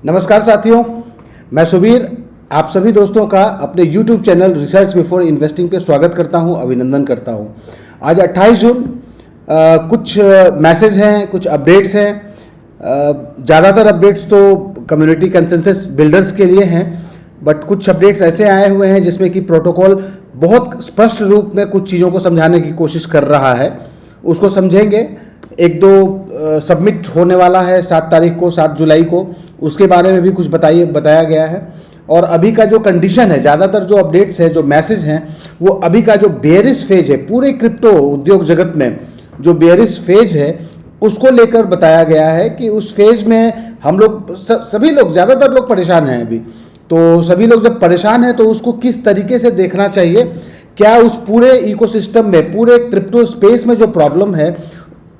नमस्कार साथियों, मैं सुबीर आप सभी दोस्तों का अपने YouTube channel research before investing पे स्वागत करता हूं, अभिनंदन करता हूं। आज 28 जून कुछ मैसेज हैं, कुछ अपडेट्स हैं। ज़्यादातर अपडेट्स तो कम्युनिटी कंसेंसस बिल्डर्स के लिए हैं, बट कुछ अपडेट्स ऐसे आए हुए हैं जिसमें कि प्रोटोकॉल बहुत स्पष्ट रूप में कुछ चीज़ों को समझाने की कोशिश कर रहा है। उसको समझेंगे। एक दो सबमिट होने वाला है 7 तारीख को, 7 जुलाई को, उसके बारे में भी कुछ बताया गया है। और अभी का जो कंडीशन है, ज़्यादातर जो अपडेट्स है, जो मैसेज हैं, वो अभी का जो बेयरिश फेज है पूरे क्रिप्टो उद्योग जगत में, जो बेयरिश फेज है उसको लेकर बताया गया है कि उस फेज में हम लोग सभी लोग, ज़्यादातर लोग परेशान हैं अभी। तो सभी लोग जब परेशान हैं तो उसको किस तरीके से देखना चाहिए, क्या उस पूरे इकोसिस्टम में, पूरे क्रिप्टो स्पेस में जो प्रॉब्लम है,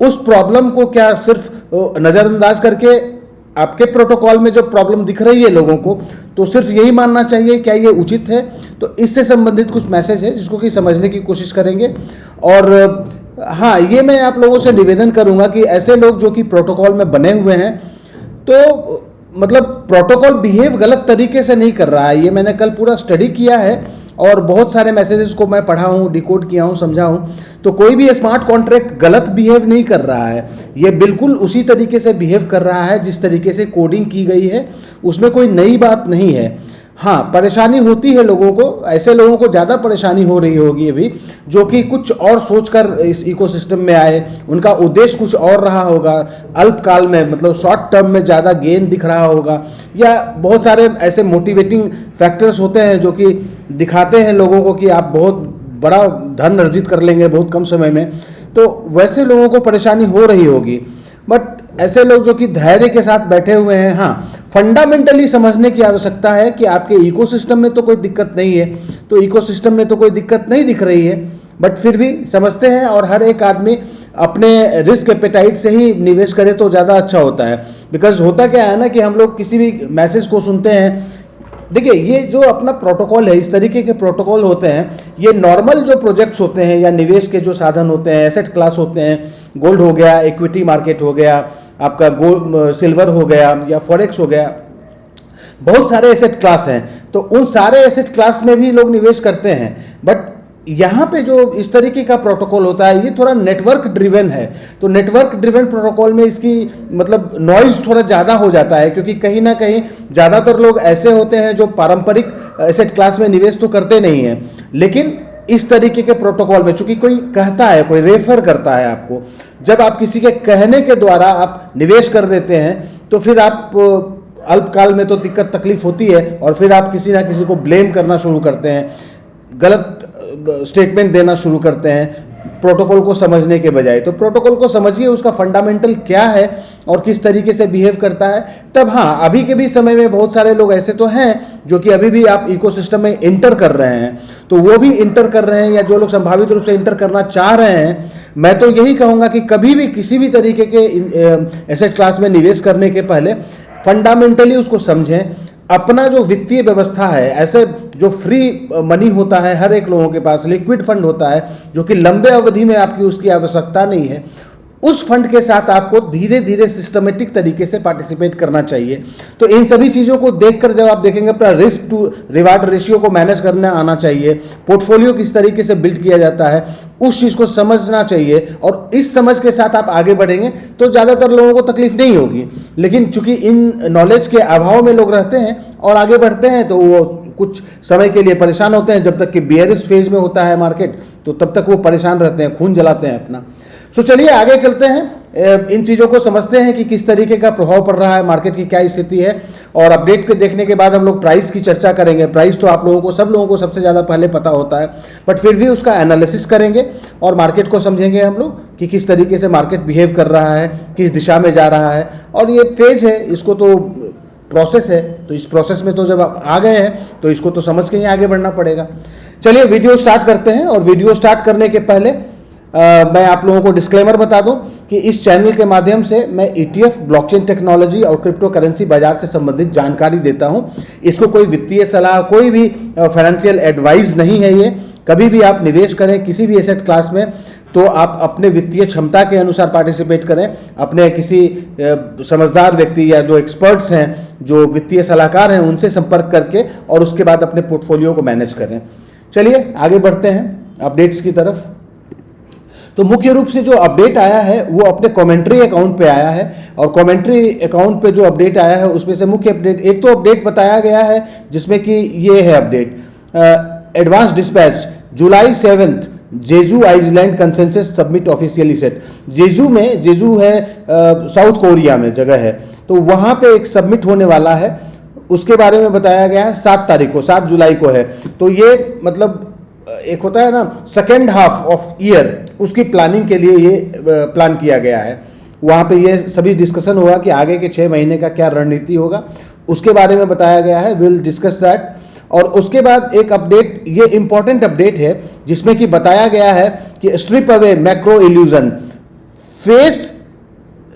उस प्रॉब्लम को क्या सिर्फ नज़रअंदाज करके आपके प्रोटोकॉल में जो प्रॉब्लम दिख रही है लोगों को, तो सिर्फ यही मानना चाहिए, क्या ये उचित है? तो इससे संबंधित कुछ मैसेज है जिसको कि समझने की कोशिश करेंगे। और हाँ, ये मैं आप लोगों से निवेदन करूंगा कि ऐसे लोग जो कि प्रोटोकॉल में बने हुए हैं, तो मतलब प्रोटोकॉल बिहेव गलत तरीके से नहीं कर रहा है। ये मैंने कल पूरा स्टडी किया है और बहुत सारे मैसेजेस को मैं पढ़ा हूँ, डिकोड किया हूँ, समझा हूँ। तो कोई भी स्मार्ट कॉन्ट्रैक्ट गलत बिहेव नहीं कर रहा है। ये बिल्कुल उसी तरीके से बिहेव कर रहा है जिस तरीके से कोडिंग की गई है, उसमें कोई नई बात नहीं है। हाँ, परेशानी होती है लोगों को, ऐसे लोगों को ज़्यादा परेशानी हो रही होगी अभी, जो कि कुछ और सोचकर इस इकोसिस्टम में आए, उनका उद्देश्य कुछ और रहा होगा, अल्पकाल में, मतलब शॉर्ट टर्म में ज़्यादा गेन दिख रहा होगा, या बहुत सारे ऐसे मोटिवेटिंग फैक्टर्स होते हैं जो कि दिखाते हैं लोगों को कि आप बहुत बड़ा धन अर्जित कर लेंगे बहुत कम समय में। तो वैसे लोगों को परेशानी हो रही होगी। बट ऐसे लोग जो कि धैर्य के साथ बैठे हुए हैं, हाँ, फंडामेंटली समझने की आवश्यकता है कि आपके इकोसिस्टम में तो कोई दिक्कत नहीं है, तो इकोसिस्टम में तो कोई दिक्कत नहीं दिख रही है, बट फिर भी समझते हैं। और हर एक आदमी अपने रिस्क एपेटाइट से ही निवेश करे तो ज़्यादा अच्छा होता है। बिकॉज होता क्या है ना कि हम लोग किसी भी मैसेज को सुनते हैं, देखिए ये जो अपना प्रोटोकॉल है, इस तरीके के प्रोटोकॉल होते हैं, ये नॉर्मल जो प्रोजेक्ट्स होते हैं या निवेश के जो साधन होते हैं, एसेट क्लास होते हैं, गोल्ड हो गया, इक्विटी मार्केट हो गया, आपका गोल्ड सिल्वर हो गया, या फॉरेक्स हो गया, बहुत सारे एसेट क्लास हैं। तो उन सारे एसेट क्लास में भी लोग निवेश करते हैं। बट यहाँ पे जो इस तरीके का प्रोटोकॉल होता है, ये थोड़ा नेटवर्क ड्रिवन है। तो नेटवर्क ड्रिवन प्रोटोकॉल में इसकी मतलब नॉइज थोड़ा ज़्यादा हो जाता है, क्योंकि कहीं ना कहीं ज़्यादातर लोग ऐसे होते हैं जो पारंपरिक एसेट क्लास में निवेश तो करते नहीं हैं, लेकिन इस तरीके के प्रोटोकॉल में चूंकि कोई कहता है, कोई रेफर करता है आपको, जब आप किसी के कहने के द्वारा आप निवेश कर देते हैं, तो फिर आप अल्पकाल में तो दिक्कत तकलीफ होती है, और फिर आप किसी ना किसी को ब्लेम करना शुरू करते हैं, गलत स्टेटमेंट देना शुरू करते हैं प्रोटोकॉल को समझने के बजाय। तो प्रोटोकॉल को समझिए, उसका फंडामेंटल क्या है और किस तरीके से बिहेव करता है। तब हाँ, अभी के भी समय में बहुत सारे लोग ऐसे तो हैं जो कि अभी भी आप इकोसिस्टम में इंटर कर रहे हैं, तो वो भी इंटर कर रहे हैं, या जो लोग संभावित रूप से इंटर करना चाह रहे हैं, मैं तो यही कहूँगा कि कभी भी किसी भी तरीके के एसेट क्लास में निवेश करने के पहले फंडामेंटली उसको समझें। अपना जो वित्तीय व्यवस्था है, ऐसे जो फ्री मनी होता है हर एक लोगों के पास, लिक्विड फंड होता है जो कि लंबे अवधि में आपकी उसकी आवश्यकता नहीं है, उस फंड के साथ आपको धीरे धीरे सिस्टमेटिक तरीके से पार्टिसिपेट करना चाहिए। तो इन सभी चीज़ों को देखकर जब आप देखेंगे, अपना रिस्क टू रिवार्ड रेशियो को मैनेज करना आना चाहिए, पोर्टफोलियो किस तरीके से बिल्ड किया जाता है, उस चीज़ को समझना चाहिए, और इस समझ के साथ आप आगे बढ़ेंगे तो ज़्यादातर लोगों को तकलीफ नहीं होगी। लेकिन चूंकि इन नॉलेज के अभाव में लोग रहते हैं और आगे बढ़ते हैं, तो वो कुछ समय के लिए परेशान होते हैं। जब तक कि बेयरिश फेज में होता है मार्केट, तो तब तक वो परेशान रहते हैं, खून जलाते हैं अपना। तो चलिए आगे चलते हैं, इन चीज़ों को समझते हैं कि किस तरीके का प्रभाव पड़ रहा है, मार्केट की क्या स्थिति है। और अपडेट के देखने के बाद हम लोग प्राइस की चर्चा करेंगे। प्राइस तो आप लोगों को, सब लोगों को सबसे ज़्यादा पहले पता होता है, बट फिर भी उसका एनालिसिस करेंगे और मार्केट को समझेंगे हम लोग कि किस तरीके से मार्केट बिहेव कर रहा है, किस दिशा में जा रहा है। और ये फेज है, इसको तो प्रोसेस है, तो इस प्रोसेस में तो जब आप आ गए हैं तो इसको तो समझ के ही आगे बढ़ना पड़ेगा। चलिए वीडियो स्टार्ट करते हैं। और वीडियो स्टार्ट करने के पहले मैं आप लोगों को डिस्क्लेमर बता दूं कि इस चैनल के माध्यम से मैं ETF, ब्लॉकचेन टेक्नोलॉजी और क्रिप्टो करेंसी बाजार से संबंधित जानकारी देता हूं। इसको कोई वित्तीय सलाह, कोई भी फाइनेंशियल एडवाइस नहीं है। ये कभी भी आप निवेश करें किसी भी एसेट क्लास में, तो आप अपने वित्तीय क्षमता के अनुसार पार्टिसिपेट करें, अपने किसी समझदार व्यक्ति या जो एक्सपर्ट्स हैं, जो वित्तीय सलाहकार हैं, उनसे संपर्क करके और उसके बाद अपने पोर्टफोलियो को मैनेज करें। चलिए आगे बढ़ते हैं अपडेट्स की तरफ। तो मुख्य रूप से जो अपडेट आया है वो अपने कमेंट्री अकाउंट पे आया है, और कमेंट्री अकाउंट पे जो अपडेट आया है उसमें से मुख्य अपडेट, एक तो अपडेट बताया गया है जिसमें कि ये है update, advance dispatch July 7 Jeju island consensus submit officially set. Jeju है साउथ कोरिया में जगह है, तो वहाँ पे एक सबमिट होने वाला है, उसके बारे में बताया गया है 7 तारीख को, 7 जुलाई को है। तो ये मतलब एक होता है ना सेकेंड हाफ ऑफ ईयर, उसकी प्लानिंग के लिए ये प्लान किया गया है। वहाँ पे ये सभी डिस्कशन होगा कि आगे के 6 महीने का क्या रणनीति होगा, उसके बारे में बताया गया है। Will discuss that. और उसके बाद एक अपडेट, ये इंपॉर्टेंट अपडेट है जिसमें कि बताया गया है कि strip away macro illusion, face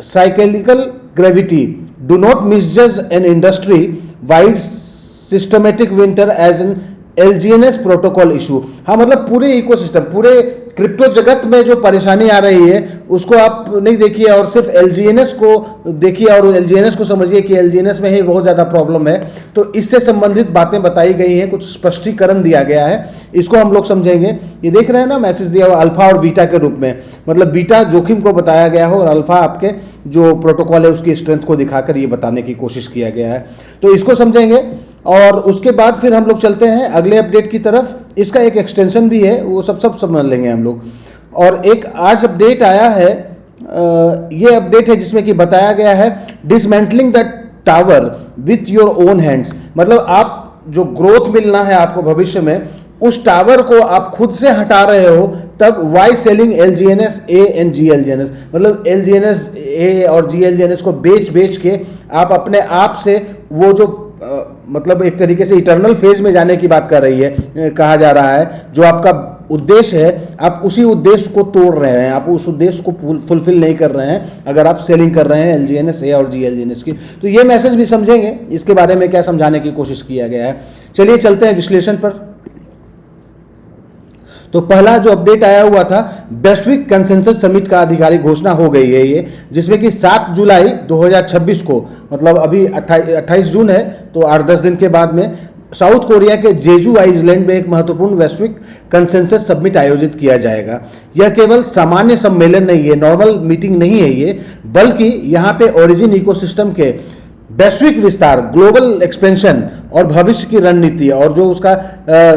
cyclical gravity, do not misjudge an industry wide systematic winter as an LGNS protocol issue. हाँ, मतलब पूरे इकोसिस्टम, पूरे क्रिप्टो जगत में जो परेशानी आ रही है उसको आप नहीं देखिए और सिर्फ LGNS को देखिए और LGNS को समझिए कि LGNS में ही बहुत ज़्यादा प्रॉब्लम है। तो इससे संबंधित बातें बताई गई हैं, कुछ स्पष्टीकरण दिया गया है, इसको हम लोग समझेंगे। ये देख रहे हैं ना, मैसेज दिया हुआ अल्फा और बीटा के रूप में, मतलब बीटा जोखिम को बताया गया हो और अल्फा आपके जो प्रोटोकॉल है उसकी स्ट्रेंथ को दिखाकर ये बताने की कोशिश किया गया है। तो इसको समझेंगे और उसके बाद फिर हम लोग चलते हैं अगले अपडेट की तरफ। इसका एक एक्सटेंशन भी है, वो सब समझ लेंगे हम लोग। और एक आज अपडेट आया है, ये अपडेट है जिसमें कि बताया गया है dismantling the tower with your own hands. मतलब आप जो ग्रोथ मिलना है आपको भविष्य में, उस टावर को आप खुद से हटा रहे हो, तब why selling LGNS A and GLGNS, मतलब LGNS A और GLGNS को बेच के आप अपने आप से वो जो मतलब एक तरीके से इटर्नल फेज में जाने की बात कर रही है, कहा जा रहा है, जो आपका उद्देश्य है आप उसी उद्देश्य को तोड़ रहे हैं, आप उस उद्देश्य को फुलफिल नहीं कर रहे हैं अगर आप सेलिंग कर रहे हैं LGNS A और GLGNS की। तो ये मैसेज भी समझेंगे, इसके बारे में क्या समझाने की कोशिश किया गया है। चलिए चलते हैं विश्लेषण पर। तो पहला जो अपडेट आया हुआ था, वैश्विक कंसेंसस समिट का आधिकारिक घोषणा हो गई है ये, जिसमें कि 7 जुलाई 2026 को, मतलब अभी 28 जून है, तो 8-10 दिन के बाद में साउथ कोरिया के जेजू आइलैंड में एक महत्वपूर्ण वैश्विक कंसेंसस समिट आयोजित किया जाएगा। यह केवल सामान्य सम्मेलन नहीं है, नॉर्मल मीटिंग नहीं है ये, बल्कि यहाँ पे ओरिजिन इकोसिस्टम के वैश्विक विस्तार, ग्लोबल एक्सपेंशन और भविष्य की रणनीति और जो उसका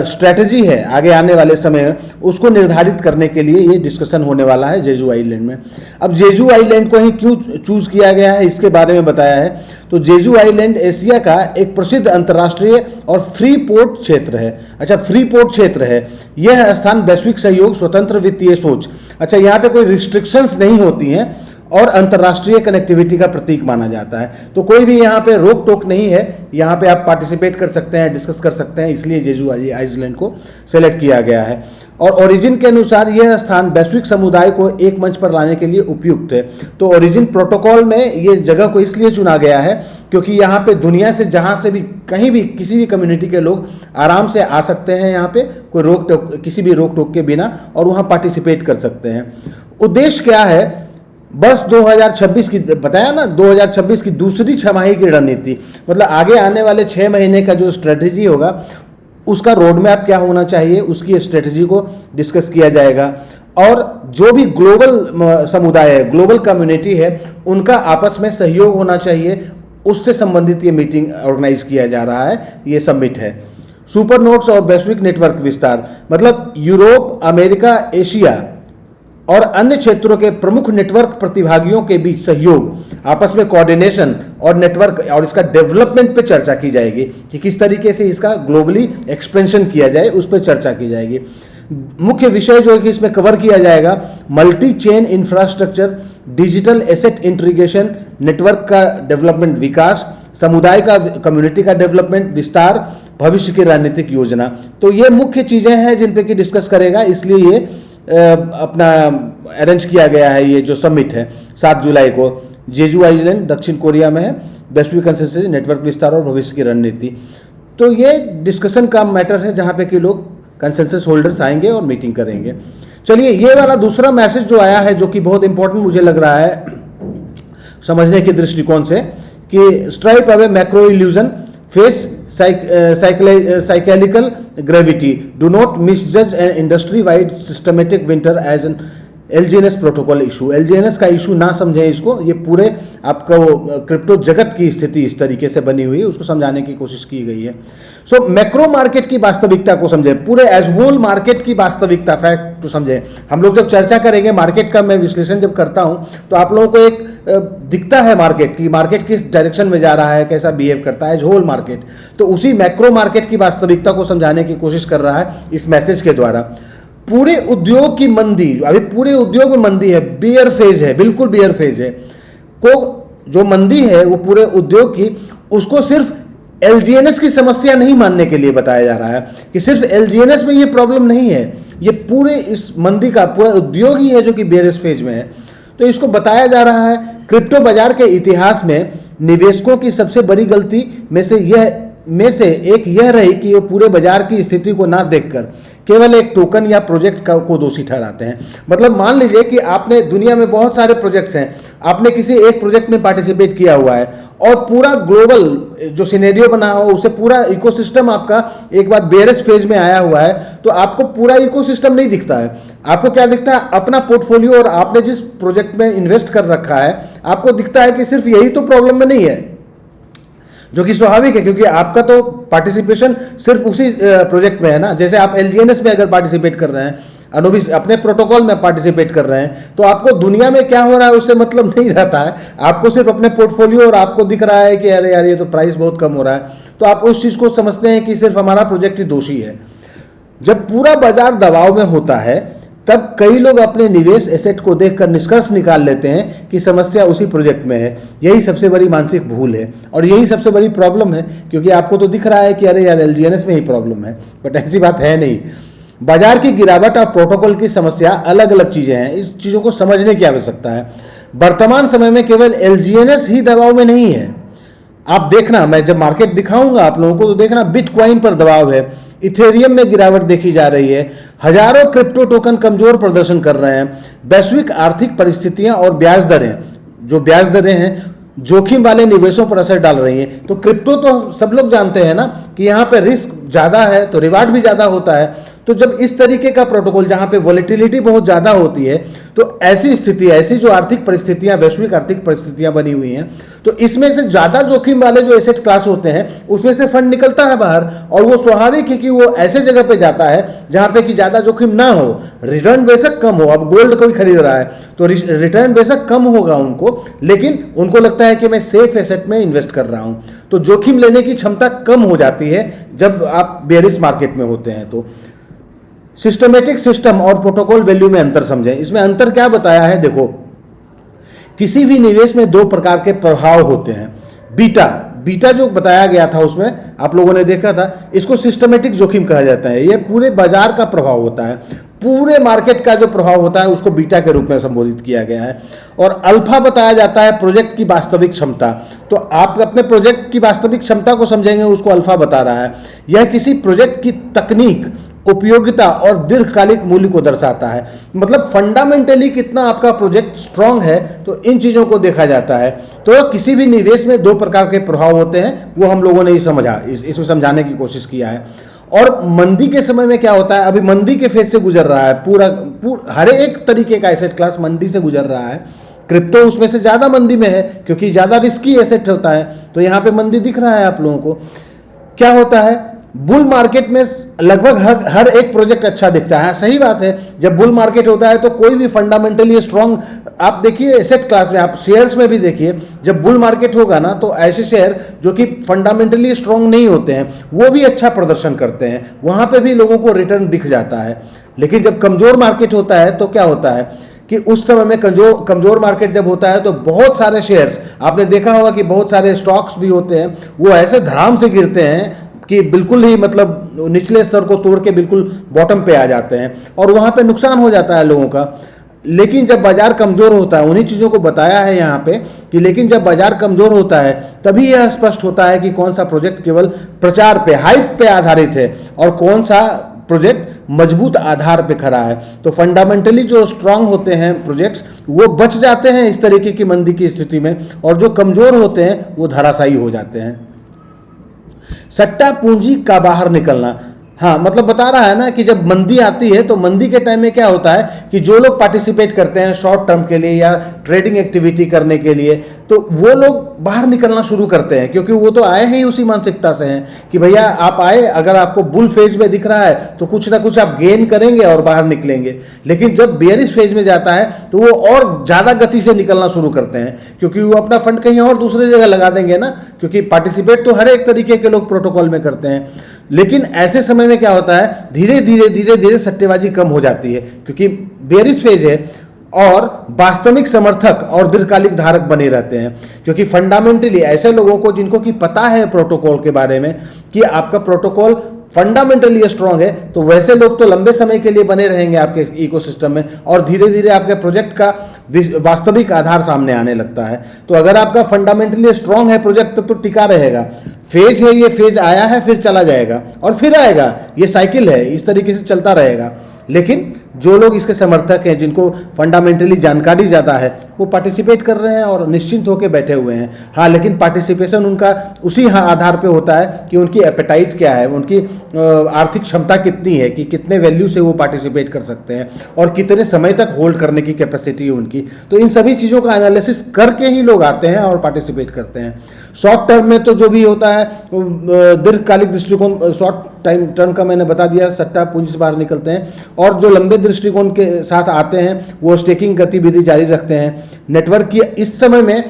स्ट्रेटजी है आगे आने वाले समय में, उसको निर्धारित करने के लिए ये डिस्कशन होने वाला है जेजू आइलैंड में। अब जेजू आइलैंड को ही क्यों चूज किया गया है, इसके बारे में बताया है। तो जेजू आइलैंड एशिया का एक प्रसिद्ध अंतर्राष्ट्रीय और फ्री पोर्ट क्षेत्र है। अच्छा, फ्री पोर्ट क्षेत्र है यह स्थान, वैश्विक सहयोग, स्वतंत्र वित्तीय सोच, अच्छा यहाँ पे कोई रिस्ट्रिक्शंस नहीं होती हैं और अंतर्राष्ट्रीय कनेक्टिविटी का प्रतीक माना जाता है। तो कोई भी यहाँ पे रोक टोक नहीं है, यहाँ पे आप पार्टिसिपेट कर सकते हैं, डिस्कस कर सकते हैं, इसलिए जेजू आइलैंड को सेलेक्ट किया गया है। और ओरिजिन के अनुसार यह स्थान वैश्विक समुदाय को एक मंच पर लाने के लिए उपयुक्त है। तो ओरिजिन प्रोटोकॉल में ये जगह को इसलिए चुना गया है क्योंकि यहाँ पे दुनिया से जहाँ से भी, कहीं भी, किसी भी कम्युनिटी के लोग आराम से आ सकते हैं यहाँ पे, कोई रोक टोक, किसी भी रोक टोक के बिना, और वहाँ पार्टिसिपेट कर सकते हैं। उद्देश्य क्या है, वर्ष 2026 की बताया ना, 2026 की दूसरी छमाही की रणनीति, मतलब आगे आने वाले 6 महीने का जो स्ट्रेटजी होगा उसका रोड मैप क्या होना चाहिए, उसकी स्ट्रेटजी को डिस्कस किया जाएगा। और जो भी ग्लोबल समुदाय है, ग्लोबल कम्युनिटी है, उनका आपस में सहयोग होना चाहिए, उससे संबंधित ये मीटिंग ऑर्गेनाइज किया जा रहा है, ये समिट है। सुपर नोड्स और वैश्विक नेटवर्क विस्तार, मतलब यूरोप, अमेरिका, एशिया और अन्य क्षेत्रों के प्रमुख नेटवर्क प्रतिभागियों के बीच सहयोग, आपस में कोऑर्डिनेशन और नेटवर्क और इसका डेवलपमेंट पे चर्चा की जाएगी कि किस तरीके से इसका ग्लोबली एक्सपेंशन किया जाए, उस पर चर्चा की जाएगी। मुख्य विषय जो है कि इसमें कवर किया जाएगा, multi chain infrastructure, digital asset integration, network का डेवलपमेंट विकास, समुदाय का, कम्युनिटी का डेवलपमेंट विस्तार, भविष्य की रणनीतिक योजना। तो ये मुख्य चीज़ें हैं जिन पे कि डिस्कस करेगा, इसलिए ये अपना अरेंज किया गया है। ये जो समिट है 7 जुलाई को जेजू आइलैंड दक्षिण कोरिया में है, वैश्विक कंसेंसस, नेटवर्क विस्तार और भविष्य की रणनीति। तो ये डिस्कशन का मैटर है जहाँ पे कि लोग कंसेंसस होल्डर्स आएंगे और मीटिंग करेंगे। चलिए, ये वाला दूसरा मैसेज जो आया है, जो कि बहुत इंपॉर्टेंट मुझे लग रहा है समझने के दृष्टिकोण से, कि strip away macro illusion, face cyclical gravity, do not misjudge an industry wide systematic winter as an LGNS protocol issue. LGNS का इशू ना समझें इसको, ये पूरे आपका वो क्रिप्टो जगत की स्थिति इस तरीके से बनी हुई है, उसको समझाने की कोशिश की गई है। सो मैक्रो मार्केट की वास्तविकता को समझें, पूरे एज होल मार्केट की वास्तविकता, फैक्ट को समझें। हम लोग जब चर्चा करेंगे मार्केट का, मैं विश्लेषण जब करता हूं तो आप लोगों को एक दिखता है मार्केट की, मार्केट किस डायरेक्शन में जा रहा है, कैसा बिहेव करता है एज होल मार्केट, तो उसी मैक्रो मार्केट की वास्तविकता को समझाने की कोशिश कर रहा है इस मैसेज के द्वारा। पूरे उद्योग की मंदी, अभी पूरे उद्योग में मंदी है, बियर फेज है, बिल्कुल बियर फेज है, को जो मंदी है वो पूरे उद्योग की, उसको सिर्फ एलजीएनएस की समस्या नहीं मानने के लिए बताया जा रहा है कि सिर्फ एलजीएनएस में ये प्रॉब्लम नहीं है, ये पूरे इस मंदी का पूरा उद्योग ही है जो कि बियरिश फेज में है। तो इसको बताया जा रहा है क्रिप्टो बाजार के इतिहास में निवेशकों की सबसे बड़ी गलती में से एक यह रही कि वो पूरे बाजार की स्थिति को ना देखकर केवल एक टोकन या प्रोजेक्ट को दोषी ठहराते हैं। मतलब मान लीजिए कि आपने, दुनिया में बहुत सारे प्रोजेक्ट्स हैं, आपने किसी एक प्रोजेक्ट में पार्टिसिपेट किया हुआ है और पूरा ग्लोबल जो सिनेरियो बना हो, उसे पूरा इकोसिस्टम आपका एक बार बेयरिश फेज में आया हुआ है, तो आपको पूरा इकोसिस्टम नहीं दिखता है। आपको क्या दिखता है? अपना पोर्टफोलियो, और आपने जिस प्रोजेक्ट में इन्वेस्ट कर रखा है, आपको दिखता है कि सिर्फ यही तो प्रॉब्लम में नहीं है, जो कि स्वाभाविक है क्योंकि आपका तो पार्टिसिपेशन सिर्फ उसी प्रोजेक्ट में है ना। जैसे आप एलजीएनएस में अगर पार्टिसिपेट कर रहे हैं, अनुबिस अपने प्रोटोकॉल में पार्टिसिपेट कर रहे हैं, तो आपको दुनिया में क्या हो रहा है उससे मतलब नहीं रहता है, आपको सिर्फ अपने पोर्टफोलियो, और आपको दिख रहा है कि अरे यार ये तो प्राइस बहुत कम हो रहा है, तो आप उस चीज़ को समझते हैं कि सिर्फ हमारा प्रोजेक्ट ही दोषी है। जब पूरा बाजार दबाव में होता है तब कई लोग अपने निवेश एसेट को देखकर निष्कर्ष निकाल लेते हैं कि समस्या उसी प्रोजेक्ट में है। यही सबसे बड़ी मानसिक भूल है और यही सबसे बड़ी प्रॉब्लम है, क्योंकि आपको तो दिख रहा है कि अरे यार एलजीएनएस में ही प्रॉब्लम है, बट ऐसी बात है नहीं। बाजार की गिरावट और प्रोटोकॉल की समस्या अलग अलग चीजें हैं, इस चीजों को समझने की आवश्यकता है। वर्तमान समय में केवल एलजीएनएस ही दबाव में नहीं है। आप देखना, मैं जब मार्केट दिखाऊंगा आप लोगों को तो देखना बिटकॉइन पर दबाव है, इथेरियम में गिरावट देखी जा रही है, हजारों क्रिप्टो टोकन कमजोर प्रदर्शन कर रहे हैं। वैश्विक आर्थिक परिस्थितियां और ब्याज दरें, जो ब्याज दरें हैं, जोखिम वाले निवेशों पर असर डाल रही हैं। तो क्रिप्टो तो सब लोग जानते हैं ना कि यहाँ पे रिस्क ज़्यादा है तो रिवार्ड भी ज़्यादा होता है। तो जब इस तरीके का प्रोटोकॉल जहाँ पे वॉलेटिलिटी बहुत ज़्यादा होती है, तो ऐसी स्थिति, ऐसी जो आर्थिक परिस्थितियाँ, वैश्विक आर्थिक परिस्थितियाँ बनी हुई हैं, तो इसमें से ज़्यादा जोखिम वाले जो एसेट क्लास होते हैं उसमें से फंड निकलता है बाहर, और वो स्वाभाविक है कि वो ऐसे जगह पे जाता है जहाँ पे कि ज़्यादा जोखिम ना हो, रिटर्न बेशक कम हो। अब गोल्ड कोई खरीद रहा है तो रिटर्न बेशक कम होगा उनको, लेकिन उनको लगता है कि मैं सेफ एसेट में इन्वेस्ट कर रहा हूँ, तो जोखिम लेने की क्षमता कम हो जाती है जब आप बेयरिश मार्केट में होते हैं। तो सिस्टमेटिक सिस्टम और प्रोटोकॉल वैल्यू में अंतर समझें। इसमें अंतर क्या बताया है? देखो, किसी भी निवेश में दो प्रकार के प्रभाव होते हैं। बीटा जो बताया गया था उसमें आप लोगों ने देखा था, इसको सिस्टमेटिक जोखिम कहा जाता है। ये पूरे बाजार का प्रभाव होता है, पूरे मार्केट का जो प्रभाव होता है उसको बीटा के रूप में संबोधित किया गया है। और अल्फा बताया जाता है प्रोजेक्ट की वास्तविक क्षमता। तो आप अपने प्रोजेक्ट की वास्तविक क्षमता को समझेंगे, उसको अल्फा बता रहा है। यह किसी प्रोजेक्ट की तकनीक, उपयोगिता और दीर्घकालिक मूल्य को दर्शाता है। मतलब फंडामेंटली कितना आपका प्रोजेक्ट स्ट्रांग है, तो इन चीज़ों को देखा जाता है। तो किसी भी निवेश में दो प्रकार के प्रभाव होते हैं, वो हम लोगों ने ही समझा, इसमें समझाने की कोशिश किया है। और मंदी के समय में क्या होता है? अभी मंदी के फेज से गुजर रहा है पूरा हर एक तरीके का एसेट क्लास मंदी से गुजर रहा है। क्रिप्टो उसमें से ज़्यादा मंदी में है क्योंकि ज़्यादा रिस्की एसेट होता है, तो यहाँ पे मंदी दिख रहा है आप लोगों को। क्या होता है? बुल मार्केट में लगभग हर एक प्रोजेक्ट अच्छा दिखता है। सही बात है, जब बुल मार्केट होता है तो कोई भी फंडामेंटली स्ट्रांग, आप देखिए एसेट क्लास में, आप शेयर्स में भी देखिए, जब बुल मार्केट होगा ना तो ऐसे शेयर जो कि फंडामेंटली स्ट्रांग नहीं होते हैं वो भी अच्छा प्रदर्शन करते हैं, वहाँ पे भी लोगों को रिटर्न दिख जाता है। लेकिन जब कमजोर मार्केट होता है तो क्या होता है कि उस समय में कमजोर मार्केट जब होता है तो बहुत सारे शेयर्स, आपने देखा होगा कि बहुत सारे स्टॉक्स भी होते हैं, वो ऐसे धड़ाम से गिरते हैं कि बिल्कुल ही मतलब निचले स्तर को तोड़ के बिल्कुल बॉटम पे आ जाते हैं, और वहाँ पे नुकसान हो जाता है लोगों का। लेकिन जब बाजार कमज़ोर होता है, उन्हीं चीज़ों को बताया है यहाँ पे कि लेकिन जब बाजार कमज़ोर होता है तभी यह स्पष्ट होता है कि कौन सा प्रोजेक्ट केवल प्रचार पे, हाइप पे आधारित है और कौन सा प्रोजेक्ट मजबूत आधार पे खड़ा है। तो फंडामेंटली जो स्ट्रांग होते हैं प्रोजेक्ट्स वो बच जाते हैं इस तरीके की मंदी की स्थिति में, और जो कमजोर होते हैं वो धराशायी हो जाते हैं। सट्टा पूंजी का बाहर निकलना, हाँ मतलब बता रहा है ना कि जब मंदी आती है तो मंदी के टाइम में क्या होता है कि जो लोग पार्टिसिपेट करते हैं शॉर्ट टर्म के लिए या ट्रेडिंग एक्टिविटी करने के लिए, तो वो लोग बाहर निकलना शुरू करते हैं, क्योंकि वो तो आए हैं ही उसी मानसिकता से हैं कि भैया आप आए, अगर आपको बुल फेज में दिख रहा है तो कुछ ना कुछ आप गेन करेंगे और बाहर निकलेंगे। लेकिन जब बेयरिश फेज में जाता है तो वो और ज़्यादा गति से निकलना शुरू करते हैं, क्योंकि वो अपना फंड कहीं और दूसरी जगह लगा देंगे ना, क्योंकि पार्टिसिपेट तो हर एक तरीके के लोग प्रोटोकॉल में करते हैं। लेकिन ऐसे समय में क्या होता है, धीरे धीरे सट्टेबाजी कम हो जाती है, क्योंकि बेयरिश फेज है और वास्तविक समर्थक और दीर्घकालिक धारक बने रहते हैं। क्योंकि फंडामेंटली ऐसे लोगों को जिनको कि पता है प्रोटोकॉल के बारे में कि आपका प्रोटोकॉल फंडामेंटली स्ट्रांग है, तो वैसे लोग तो लंबे समय के लिए बने रहेंगे आपके इकोसिस्टम में, और धीरे धीरे आपके प्रोजेक्ट का वास्तविक आधार सामने आने लगता है। तो अगर आपका फंडामेंटली स्ट्रांग है प्रोजेक्ट तब तो टिका रहेगा। फेज है, ये फेज आया है फिर चला जाएगा और फिर आएगा, ये साइकिल है, इस तरीके से चलता रहेगा। लेकिन जो लोग इसके समर्थक हैं, जिनको फंडामेंटली जानकारी ज़्यादा है, वो पार्टिसिपेट कर रहे हैं और निश्चिंत होकर बैठे हुए हैं। हाँ, लेकिन पार्टिसिपेशन उनका उसी आधार पे होता है कि उनकी एपेटाइट क्या है, उनकी आर्थिक क्षमता कितनी है, कि कितने वैल्यू से वो पार्टिसिपेट कर सकते हैं और कितने समय तक होल्ड करने की कैपेसिटी है उनकी। तो इन सभी चीज़ों का एनालिसिस करके ही लोग आते हैं और पार्टिसिपेट करते हैं। शॉर्ट टर्म में तो जो भी होता है दीर्घकालिक दृष्टिकोण, शॉर्ट टाइम टर्म का मैंने बता दिया, सट्टा पूंजी से बाहर निकलते हैं, और जो लंबे दृष्टिकोण के साथ आते हैं वो स्टेकिंग गतिविधि जारी रखते हैं। नेटवर्क की इस समय में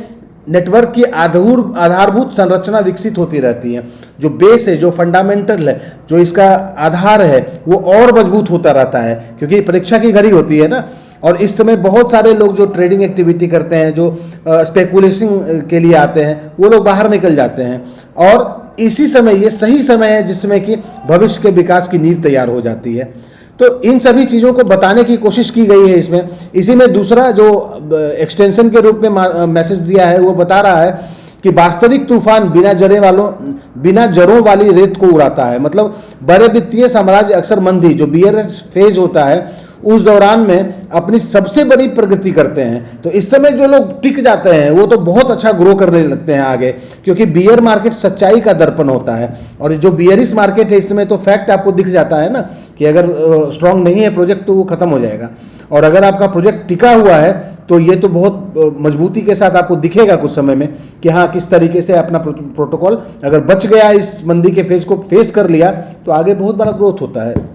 नेटवर्क की आधारभूत संरचना विकसित होती रहती है, जो बेस है, जो फंडामेंटल है, जो इसका आधार है वो और मजबूत होता रहता है, क्योंकि परीक्षा की घड़ी होती है ना। और इस समय बहुत सारे लोग जो ट्रेडिंग एक्टिविटी करते हैं, जो स्पेकुलेशन के लिए आते हैं, वो लोग बाहर निकल जाते हैं, और इसी समय ये सही समय है जिसमें कि भविष्य के विकास की नींव तैयार हो जाती है। तो इन सभी चीज़ों को बताने की कोशिश की गई है इसमें। इसी में दूसरा जो एक्सटेंशन के रूप में मैसेज दिया है वो बता रहा है कि वास्तविक तूफान बिना जड़ों वाली रेत को उड़ाता है। मतलब बड़े वित्तीय साम्राज्य अक्सर मंदी, जो बियर फेज होता है, उस दौरान में अपनी सबसे बड़ी प्रगति करते हैं। तो इस समय जो लोग टिक जाते हैं वो तो बहुत अच्छा ग्रो करने लगते हैं आगे, क्योंकि बियर मार्केट सच्चाई का दर्पण होता है। और जो बियरिश मार्केट है इस समय तो फैक्ट आपको दिख जाता है ना कि अगर स्ट्रांग नहीं है प्रोजेक्ट तो वो खत्म हो जाएगा, और अगर आपका प्रोजेक्ट टिका हुआ है तो ये तो बहुत मजबूती के साथ आपको दिखेगा कुछ समय में कि हाँ किस तरीके से अपना प्रोटोकॉल अगर बच गया, इस मंदी के फेज को फेस कर लिया, तो आगे बहुत बड़ा ग्रोथ होता है।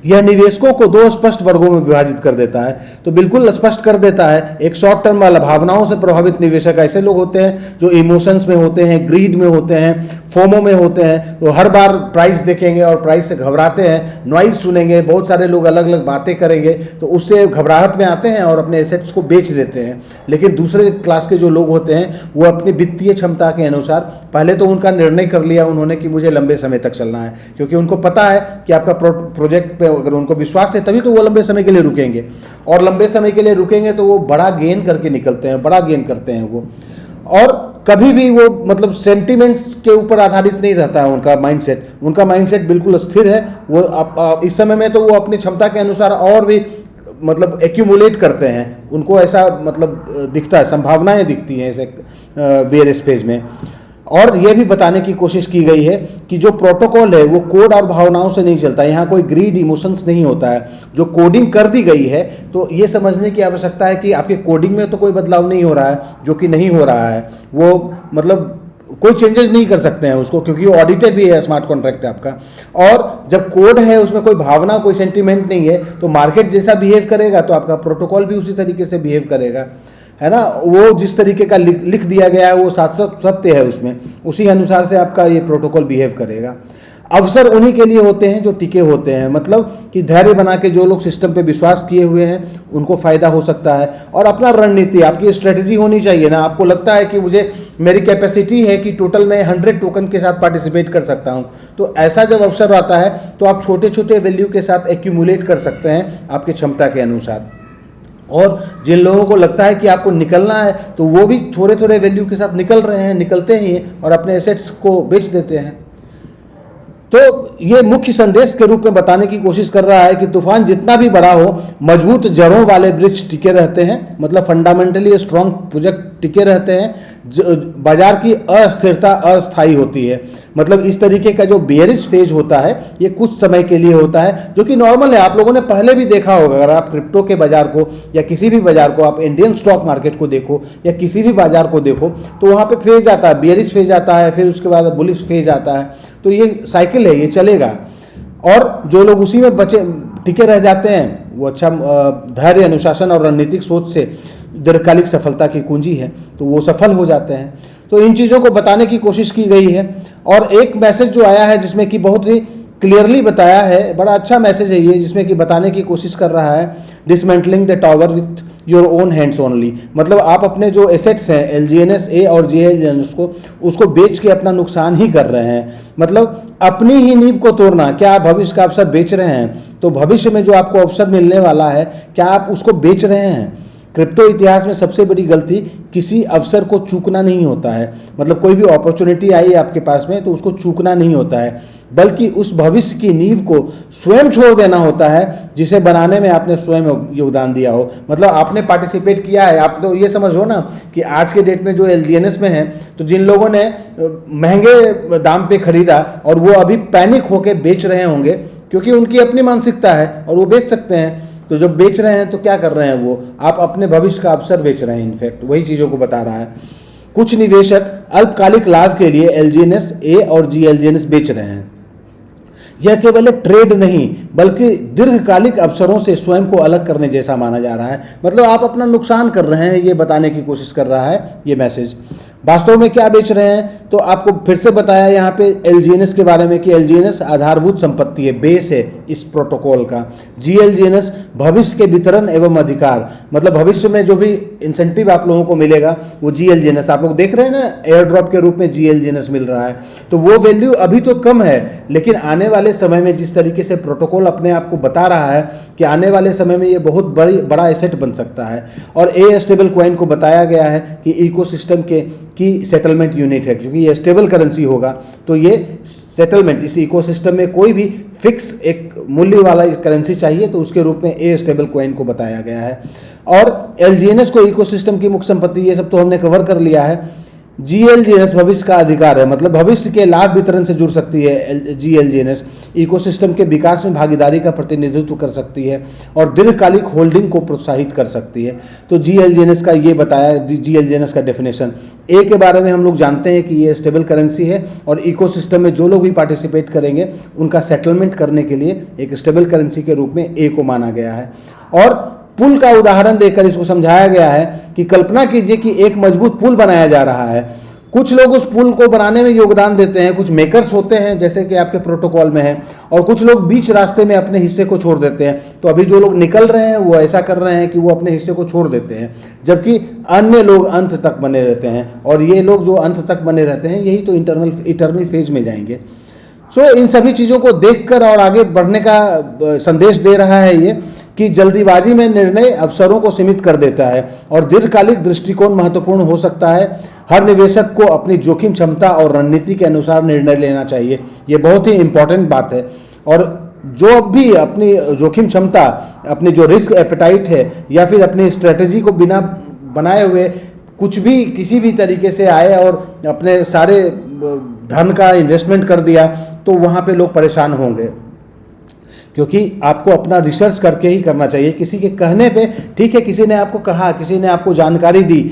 यह निवेशकों को दो स्पष्ट वर्गों में विभाजित कर देता है। तो बिल्कुल स्पष्ट कर देता है। एक शॉर्ट टर्म वाला, भावनाओं से प्रभावित निवेशक ऐसे लोग होते हैं जो इमोशंस में होते हैं, ग्रीड में होते हैं, फोमो में होते हैं। तो हर बार प्राइस देखेंगे और प्राइस से घबराते हैं, नॉइज सुनेंगे, बहुत सारे लोग अलग अलग बातें करेंगे तो उससे घबराहट में आते हैं और अपने एसेट्स को बेच देते हैं। लेकिन दूसरे क्लास के जो लोग होते हैं वो अपनी वित्तीय क्षमता के अनुसार पहले तो उनका निर्णय कर लिया उन्होंने कि मुझे लंबे समय तक चलना है, क्योंकि उनको पता है कि आपका प्रोजेक्ट पे अगर उनको विश्वास है तभी तो वो लंबे समय के लिए रुकेंगे, और लंबे समय के लिए रुकेंगे तो वो बड़ा गेन करके निकलते हैं, बड़ा गेन करते हैं वो। और कभी भी वो मतलब सेंटिमेंट्स के ऊपर आधारित नहीं रहता है उनका माइंडसेट बिल्कुल स्थिर है। वो इस समय में तो वो अपनी क्षमता के अनुसार और भी मतलब एक्यूमुलेट करते हैं, उनको ऐसा मतलब दिखता है, संभावनाएं दिखती हैं ऐसे बेयरिश फेज में। और ये भी बताने की कोशिश की गई है कि जो प्रोटोकॉल है वो कोड और भावनाओं से नहीं चलता, यहाँ कोई ग्रीड इमोशंस नहीं होता है। जो कोडिंग कर दी गई है तो ये समझने की आवश्यकता है कि आपके कोडिंग में तो कोई बदलाव नहीं हो रहा है, जो कि नहीं हो रहा है, वो मतलब कोई चेंजेस नहीं कर सकते हैं उसको, क्योंकि वो ऑडिटेड भी है स्मार्ट कॉन्ट्रैक्ट आपका। और जब कोड है उसमें कोई भावना, कोई सेंटीमेंट नहीं है, तो मार्केट जैसा बिहेव करेगा तो आपका प्रोटोकॉल भी उसी तरीके से बिहेव करेगा, है ना। वो जिस तरीके का लिख दिया गया है वो सत्य है उसमें, उसी अनुसार से आपका ये प्रोटोकॉल बिहेव करेगा। अवसर उन्हीं के लिए होते हैं जो टिके होते हैं, मतलब कि धैर्य बना के जो लोग सिस्टम पे विश्वास किए हुए हैं उनको फायदा हो सकता है। और अपना रणनीति, आपकी स्ट्रेटजी होनी चाहिए ना। आपको लगता है कि मुझे मेरी कैपेसिटी है कि टोटल मैं 100 टोकन के साथ पार्टिसिपेट कर सकता हूं, तो ऐसा जब अवसर आता है तो आप छोटे छोटे वैल्यू के साथ एक्यूमुलेट कर सकते हैं आपकी क्षमता के अनुसार। और जिन लोगों को लगता है कि आपको निकलना है तो वो भी थोड़े थोड़े वैल्यू के साथ निकलते हैं और अपने एसेट्स को बेच देते हैं। तो ये मुख्य संदेश के रूप में बताने की कोशिश कर रहा है कि तूफान जितना भी बड़ा हो, मजबूत जड़ों वाले वृक्ष टिके रहते हैं, मतलब फंडामेंटली स्ट्रॉन्ग प्रोजेक्ट टिके रहते हैं। बाजार की अस्थिरता अस्थायी होती है, मतलब इस तरीके का जो बेयरिश फेज होता है ये कुछ समय के लिए होता है, जो कि नॉर्मल है। आप लोगों ने पहले भी देखा होगा, अगर आप क्रिप्टो के बाजार को या किसी भी बाजार को, आप इंडियन स्टॉक मार्केट को देखो या किसी भी बाजार को देखो, तो वहाँ पे फेज आता है, बेयरिश फेज आता है, फिर उसके बाद बुलिश फेज आता है। तो ये साइकिल है, ये चलेगा। और जो लोग उसी में बचे टिके रह जाते हैं, वो अच्छा धैर्य, अनुशासन और रणनीतिक सोच से दीर्घकालिक सफलता की कुंजी है, तो वो सफल हो जाते हैं। तो इन चीज़ों को बताने की कोशिश की गई है। और एक मैसेज जो आया है जिसमें कि बहुत ही क्लियरली बताया है, बड़ा अच्छा मैसेज है ये, जिसमें कि बताने की कोशिश कर रहा है, dismantling the tower with your own hands only. मतलब आप अपने जो एसेट्स हैं LGNS A और GLGNS को, उसको बेच के अपना नुकसान ही कर रहे हैं। मतलब अपनी ही नींव को तोड़ना। क्या आप भविष्य का अवसर बेच रहे हैं? तो भविष्य में जो आपको अवसर मिलने वाला है, क्या आप उसको बेच रहे हैं? क्रिप्टो इतिहास में सबसे बड़ी गलती किसी अवसर को चूकना नहीं होता है। मतलब कोई भी अपॉर्चुनिटी आई आपके पास में तो उसको चूकना नहीं होता है, बल्कि उस भविष्य की नींव को स्वयं छोड़ देना होता है, जिसे बनाने में आपने स्वयं योगदान दिया हो। मतलब आपने पार्टिसिपेट किया है। आप तो ये समझ लो ना कि आज के डेट में जो LGNS में है, तो जिन लोगों ने महंगे दाम पे खरीदा और वो अभी पैनिक होके बेच रहे होंगे, क्योंकि उनकी अपनी मानसिकता है और वो बेच सकते हैं। तो जब बेच रहे हैं तो क्या कर रहे हैं वो? आप अपने भविष्य का अवसर बेच रहे हैं। इनफैक्ट वही चीज़ों को बता रहा है। कुछ निवेशक अल्पकालिक लाभ के लिए LGNS A और GLGNS बेच रहे हैं। यह केवल एक ट्रेड नहीं, बल्कि दीर्घकालिक अवसरों से स्वयं को अलग करने जैसा माना जा रहा है। मतलब आप अपना नुकसान कर रहे हैं, ये बताने की कोशिश कर रहा है ये मैसेज। वास्तव में क्या बेच रहे हैं? तो आपको फिर से बताया यहाँ पे LGNS के बारे में कि LGNS आधारभूत संपत्ति है, बेस है इस प्रोटोकॉल का। GLGNS भविष्य के वितरण एवं अधिकार, मतलब भविष्य में जो भी इंसेंटिव आप लोगों को मिलेगा वो GLGNS, आप लोग देख रहे हैं ना, एयर ड्रॉप के रूप में GLGNS मिल रहा है। तो वो वैल्यू अभी तो कम है, लेकिन आने वाले समय में जिस तरीके से प्रोटोकॉल अपने आप को बता रहा है कि आने वाले समय में ये बहुत बड़ा एसेट बन सकता है। और A स्टेबल कॉइन को बताया गया है कि इकोसिस्टम की सेटलमेंट यूनिट है, क्योंकि ये स्टेबल करेंसी होगा। तो ये सेटलमेंट, इस इकोसिस्टम में कोई भी फिक्स एक मूल्य वाला करेंसी चाहिए, तो उसके रूप में A स्टेबल कॉइन को बताया गया है। और LGNS को इकोसिस्टम की मुख्य संपत्ति, ये सब तो हमने कवर कर लिया है। GLGNS भविष्य का अधिकार है, मतलब भविष्य के लाभ वितरण से जुड़ सकती है। GLGNS इकोसिस्टम के विकास में भागीदारी का प्रतिनिधित्व कर सकती है और दीर्घकालिक होल्डिंग को प्रोत्साहित कर सकती है। तो GLGNS का ये बताया, GLGNS का डेफिनेशन। A के बारे में हम लोग जानते हैं कि ये स्टेबल करेंसी है और इकोसिस्टम में जो लोग भी पार्टिसिपेट करेंगे उनका सेटलमेंट करने के लिए एक स्टेबल करेंसी के रूप में A को माना गया है। और पुल का उदाहरण देकर इसको समझाया गया है कि कल्पना कीजिए कि एक मजबूत पुल बनाया जा रहा है। कुछ लोग उस पुल को बनाने में योगदान देते हैं, कुछ मेकर्स होते हैं जैसे कि आपके प्रोटोकॉल में है, और कुछ लोग बीच रास्ते में अपने हिस्से को छोड़ देते हैं। तो अभी जो लोग निकल रहे हैं वो ऐसा कर रहे हैं कि वो अपने हिस्से को छोड़ देते हैं, जबकि अन्य लोग अंत तक बने रहते हैं। और ये लोग जो अंत तक बने रहते हैं यही तो इटर्नल फेज में जाएंगे। इन सभी चीज़ों को देखकर और आगे बढ़ने का संदेश दे रहा है ये कि जल्दीबाजी में निर्णय अवसरों को सीमित कर देता है और दीर्घकालिक दृष्टिकोण महत्वपूर्ण हो सकता है। हर निवेशक को अपनी जोखिम क्षमता और रणनीति के अनुसार निर्णय लेना चाहिए। ये बहुत ही इंपॉर्टेंट बात है। और जो भी अपनी जोखिम क्षमता, अपनी जो रिस्क एपेटाइट है, या फिर अपनी स्ट्रेटजी को बिना बनाए हुए कुछ भी किसी भी तरीके से आए और अपने सारे धन का इन्वेस्टमेंट कर दिया, तो वहाँ पे लोग परेशान होंगे। क्योंकि आपको अपना रिसर्च करके ही करना चाहिए। किसी के कहने पे, ठीक है, किसी ने आपको कहा, किसी ने आपको जानकारी दी,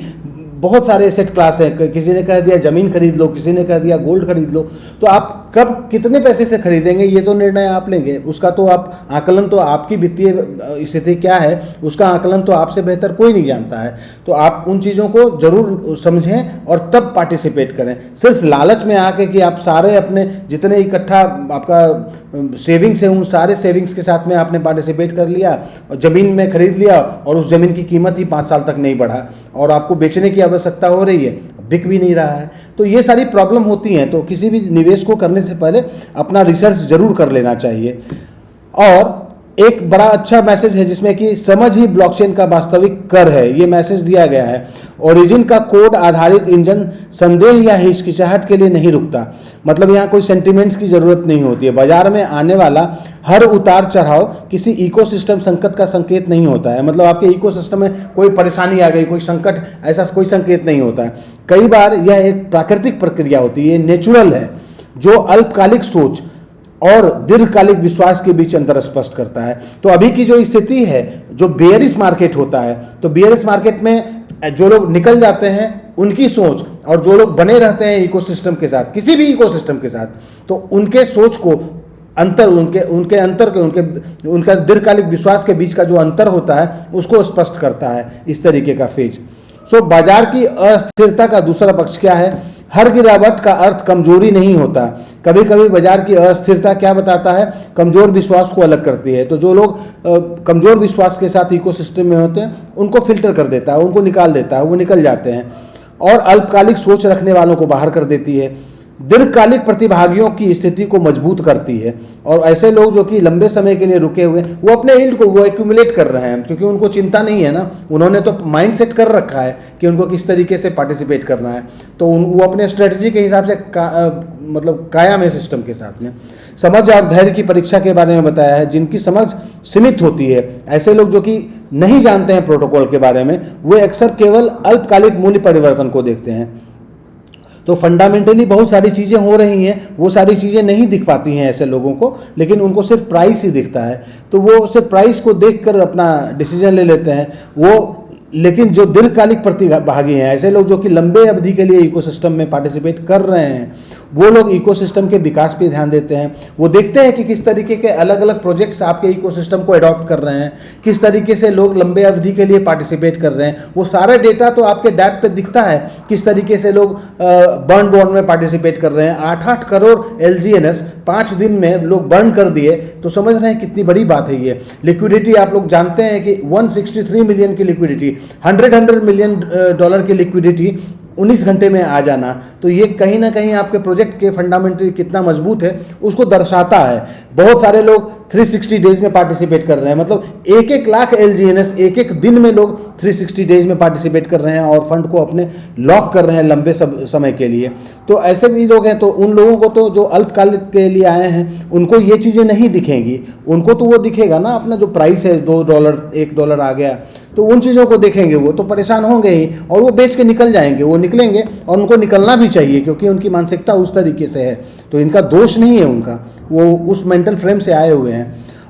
बहुत सारे एसेट क्लास हैं, किसी ने कह दिया ज़मीन खरीद लो, किसी ने कह दिया गोल्ड खरीद लो, तो आप कब कितने पैसे से खरीदेंगे ये तो निर्णय आप लेंगे। उसका तो आप आकलन, तो आपकी वित्तीय स्थिति क्या है उसका आकलन तो आपसे बेहतर कोई नहीं जानता है। तो आप उन चीज़ों को जरूर समझें और तब पार्टिसिपेट करें। सिर्फ लालच में आके कि आप सारे अपने जितने इकट्ठा आपका सेविंग्स है उन सारे सेविंग्स के साथ में आपने पार्टिसिपेट कर लिया और ज़मीन में खरीद लिया और उस ज़मीन की कीमत ही 5 साल तक नहीं बढ़ा और आपको बेचने की आवश्यकता हो रही है, बिक भी नहीं रहा है। तो ये सारी प्रॉब्लम होती हैं। तो किसी भी निवेश को करने से पहले अपना रिसर्च जरूर कर लेना चाहिए। और एक बड़ा अच्छा मैसेज है जिसमें कि समझ ही ब्लॉकचेन का वास्तविक कर है, ये मैसेज दिया गया है। ओरिजिन का कोड आधारित इंजन संदेह या हिचकिचाहट के लिए नहीं रुकता, मतलब यहाँ कोई सेंटिमेंट्स की जरूरत नहीं होती है। बाजार में आने वाला हर उतार चढ़ाव किसी इकोसिस्टम संकट का संकेत नहीं होता है, मतलब आपके इकोसिस्टम में कोई परेशानी आ गई, कोई संकट, ऐसा कोई संकेत नहीं होता है। कई बार यह एक प्राकृतिक प्रक्रिया होती है, नेचुरल है, जो अल्पकालिक सोच और दीर्घकालिक विश्वास के बीच अंतर स्पष्ट करता है। तो अभी की जो स्थिति है, जो बेयरिश मार्केट होता है, तो बेयरिश मार्केट में जो लोग निकल जाते हैं उनकी सोच, और जो लोग बने रहते हैं इकोसिस्टम के साथ, किसी भी इकोसिस्टम के साथ, तो उनके सोच को अंतर, उनका दीर्घकालिक विश्वास के बीच का जो अंतर होता है उसको स्पष्ट करता है इस तरीके का फेज। सो बाजार की अस्थिरता का दूसरा पक्ष क्या है? हर गिरावट का अर्थ कमजोरी नहीं होता। कभी कभी बाजार की अस्थिरता क्या बताता है? कमजोर विश्वास को अलग करती है। तो जो लोग कमजोर विश्वास के साथ इकोसिस्टम में होते हैं उनको फिल्टर कर देता है, उनको निकाल देता है, वो निकल जाते हैं, और अल्पकालिक सोच रखने वालों को बाहर कर देती है। दीर्घकालिक प्रतिभागियों की स्थिति को मजबूत करती है, और ऐसे लोग जो कि लंबे समय के लिए रुके हुए, वो अपने यील्ड को वो एक्यूमुलेट कर रहे हैं, क्योंकि उनको चिंता नहीं है ना, उन्होंने तो माइंड सेट कर रखा है कि उनको किस तरीके से पार्टिसिपेट करना है, तो वो अपने स्ट्रेटजी के हिसाब से मतलब कायम है सिस्टम के साथ में। समझ और धैर्य की परीक्षा के बारे में बताया है। जिनकी समझ सीमित होती है, ऐसे लोग जो कि नहीं जानते हैं प्रोटोकॉल के बारे में, वो अक्सर केवल अल्पकालिक मूल्य परिवर्तन को देखते हैं। तो फंडामेंटली बहुत सारी चीज़ें हो रही हैं, वो सारी चीज़ें नहीं दिख पाती हैं ऐसे लोगों को, लेकिन उनको सिर्फ प्राइस ही दिखता है, तो वो सिर्फ प्राइस को देखकर अपना डिसीजन ले लेते हैं वो। लेकिन जो दीर्घकालिक प्रतिभागी हैं, ऐसे लोग जो कि लंबे अवधि के लिए इकोसिस्टम में पार्टिसिपेट कर रहे हैं, वो लोग इकोसिस्टम के विकास पे ध्यान देते हैं। वो देखते हैं कि किस तरीके के अलग अलग प्रोजेक्ट्स आपके इकोसिस्टम को अडॉप्ट कर रहे हैं, किस तरीके से लोग लंबे अवधि के लिए पार्टिसिपेट कर रहे हैं। वो सारा डेटा तो आपके डैप पे दिखता है, किस तरीके से लोग बर्न बॉन्ड में पार्टिसिपेट कर रहे हैं। 8-8 करोड़ LGNS 5 दिन में लोग बर्न कर दिए, तो समझ रहे हैं कितनी बड़ी बात है ये। लिक्विडिटी आप लोग जानते हैं कि 163 मिलियन की लिक्विडिटी, 100 मिलियन डॉलर की लिक्विडिटी 19 घंटे में आ जाना, तो ये कहीं ना कहीं आपके प्रोजेक्ट के फंडामेंटली कितना मजबूत है उसको दर्शाता है। बहुत सारे लोग 360 डेज में पार्टिसिपेट कर रहे हैं, मतलब 1-1 लाख LGNS एक दिन में लोग 360 डेज में पार्टिसिपेट कर रहे हैं और फंड को अपने लॉक कर रहे हैं लंबे समय के लिए। तो ऐसे भी लोग हैं, तो उन लोगों को तो जो अल्पकालिक के लिए आए हैं उनको ये चीज़ें नहीं दिखेंगी, उनको तो वो दिखेगा ना अपना जो प्राइस है, $2 $1 आ गया, तो उन चीज़ों को देखेंगे, वो तो परेशान होंगे ही और वो बेच के निकल जाएंगे। वो निकलेंगे और उनको निकलना भी चाहिए, क्योंकि उनकी मानसिकता उस तरीके से है, तो इनका दोष नहीं है उनका, वो उस मेंटल फ्रेम से आए हुए हैं।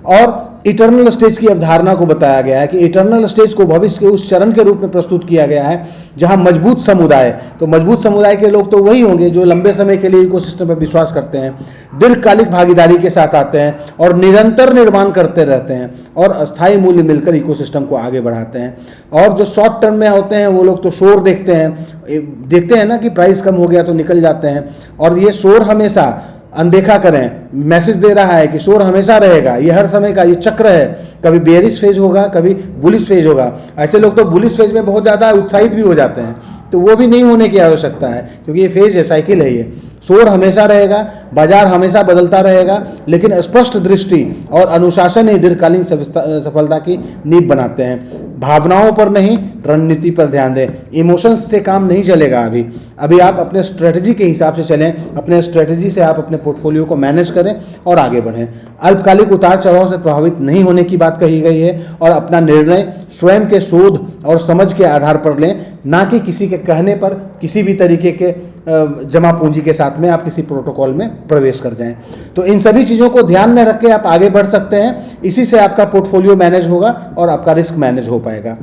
और इटर्नल स्टेज की अवधारणा को बताया गया है कि इटर्नल स्टेज को भविष्य के उस चरण के रूप में प्रस्तुत किया गया है जहां मजबूत समुदाय, तो मजबूत समुदाय के लोग तो वही होंगे जो लंबे समय के लिए इकोसिस्टम पर विश्वास करते हैं, दीर्घकालिक भागीदारी के साथ आते हैं और निरंतर निर्माण करते रहते हैं और अस्थायी मूल्य मिलकर इकोसिस्टम को आगे बढ़ाते हैं। और जो शॉर्ट टर्म में होते हैं वो लोग तो शोर देखते हैं ना कि प्राइस कम हो गया तो निकल जाते हैं, और ये शोर हमेशा अनदेखा करें। मैसेज दे रहा है कि शोर हमेशा रहेगा, ये हर समय का ये चक्र है, कभी बेयरिश फेज होगा, कभी बुलिश फेज होगा। ऐसे लोग तो बुलिश फेज में बहुत ज़्यादा उत्साहित भी हो जाते हैं, तो वो भी नहीं होने की आवश्यकता है, क्योंकि ये फेज है, साइकिल है ये। शोर हमेशा रहेगा, बाजार हमेशा बदलता रहेगा, लेकिन स्पष्ट दृष्टि और अनुशासन ही दीर्घकालीन सफलता की नींव बनाते हैं। भावनाओं पर नहीं, रणनीति पर ध्यान दें। इमोशंस से काम नहीं चलेगा। अभी आप अपने स्ट्रेटजी के हिसाब से चलें, अपने स्ट्रेटजी से आप अपने पोर्टफोलियो को मैनेज करें और आगे बढ़ें। अल्पकालिक उतार चढ़ाव से प्रभावित नहीं होने की बात कही गई है, और अपना निर्णय स्वयं के शोध और समझ के आधार पर लें, ना कि किसी के कहने पर, किसी भी तरीके के जमा पूंजी के साथ में आप किसी प्रोटोकॉल में प्रवेश कर जाएं। तो इन सभी चीज़ों को ध्यान में रख के आप आगे बढ़ सकते हैं। इसी से आपका पोर्टफोलियो मैनेज होगा और आपका रिस्क मैनेज हो पाएगा।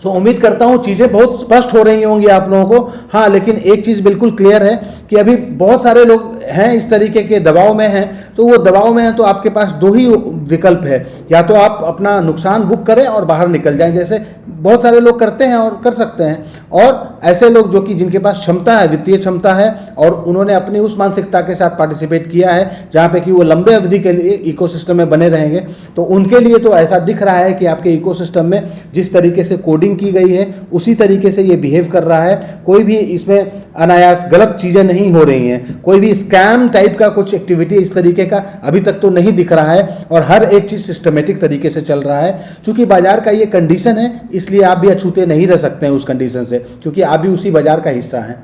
सो उम्मीद करता हूँ चीज़ें बहुत स्पष्ट हो रही होंगी आप लोगों को। हाँ, लेकिन एक चीज़ बिल्कुल क्लियर है कि अभी बहुत सारे लोग हैं इस तरीके के दबाव में हैं, तो वो दबाव में हैं तो आपके पास 2 ही विकल्प है, या तो आप अपना नुकसान बुक करें और बाहर निकल जाएं, जैसे बहुत सारे लोग करते हैं और कर सकते हैं, और ऐसे लोग जो कि जिनके पास क्षमता है, वित्तीय क्षमता है, और उन्होंने अपनी उस मानसिकता के साथ पार्टिसिपेट किया है जहाँ पे कि वो लंबे अवधि के लिए इकोसिस्टम में बने रहेंगे, तो उनके लिए तो ऐसा दिख रहा है कि आपके इकोसिस्टम में जिस तरीके से कोडिंग की गई है उसी तरीके से ये बिहेव कर रहा है। कोई भी इसमें अनायास गलत चीज़ें नहीं नहीं हो रही हैं, कोई भी स्कैम टाइप का कुछ एक्टिविटी इस तरीके का अभी तक तो नहीं दिख रहा है, और हर एक चीज़ सिस्टमेटिक तरीके से चल रहा है। क्योंकि बाजार का ये कंडीशन है, इसलिए आप भी अछूते नहीं रह सकते हैं उस कंडीशन से, क्योंकि आप भी उसी बाजार का हिस्सा हैं।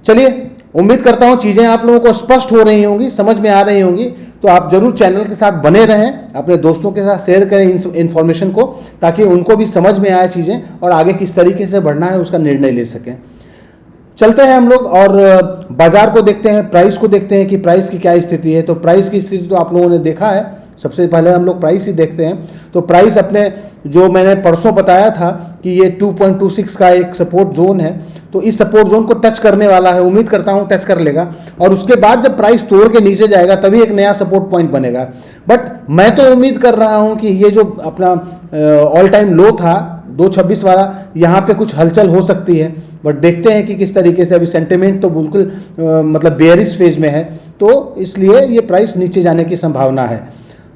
चलिए, उम्मीद करता हूँ चीज़ें आप लोगों को स्पष्ट हो रही होंगी, समझ में आ रही होंगी। तो आप जरूर चैनल के साथ बने रहें, अपने दोस्तों के साथ शेयर करें इन्फॉर्मेशन को, ताकि उनको भी समझ में आए चीज़ें और आगे किस तरीके से बढ़ना है उसका निर्णय ले सकें। चलते हैं हम लोग और बाजार को देखते हैं, प्राइस को देखते हैं कि प्राइस की क्या स्थिति है। तो प्राइस की स्थिति तो आप लोगों ने देखा है, सबसे पहले हम लोग प्राइस ही देखते हैं। तो प्राइस अपने जो मैंने परसों बताया था कि ये 2.26 का एक सपोर्ट जोन है, तो इस सपोर्ट जोन को टच करने वाला है, उम्मीद करता हूँ टच कर लेगा, और उसके बाद जब प्राइस तोड़ के नीचे जाएगा तभी एक नया सपोर्ट पॉइंट बनेगा। बट मैं तो उम्मीद कर रहा हूँ कि ये जो अपना ऑल टाइम लो था 226 वाला, यहाँ पे कुछ हलचल हो सकती है। बट देखते हैं कि किस तरीके से, अभी सेंटिमेंट तो बिल्कुल मतलब बेयरिश फेज में है, तो इसलिए ये प्राइस नीचे जाने की संभावना है।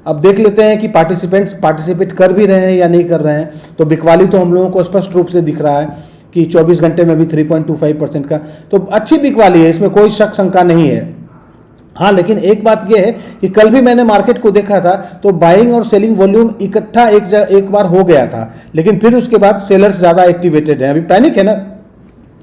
अब देख लेते हैं कि पार्टिसिपेंट्स पार्टिसिपेट कर भी रहे हैं या नहीं कर रहे हैं। तो बिकवाली तो हम लोगों को स्पष्ट रूप से दिख रहा है कि 24 घंटे में भी 3.25% का, तो अच्छी बिकवाली है, इसमें कोई शक शंका नहीं है। हाँ, लेकिन एक बात यह है कि कल भी मैंने मार्केट को देखा था, तो बाइंग और सेलिंग वॉल्यूम इकट्ठा एक बार हो गया था, लेकिन फिर उसके बाद सेलर्स ज़्यादा एक्टिवेटेड हैं। अभी पैनिक है ना,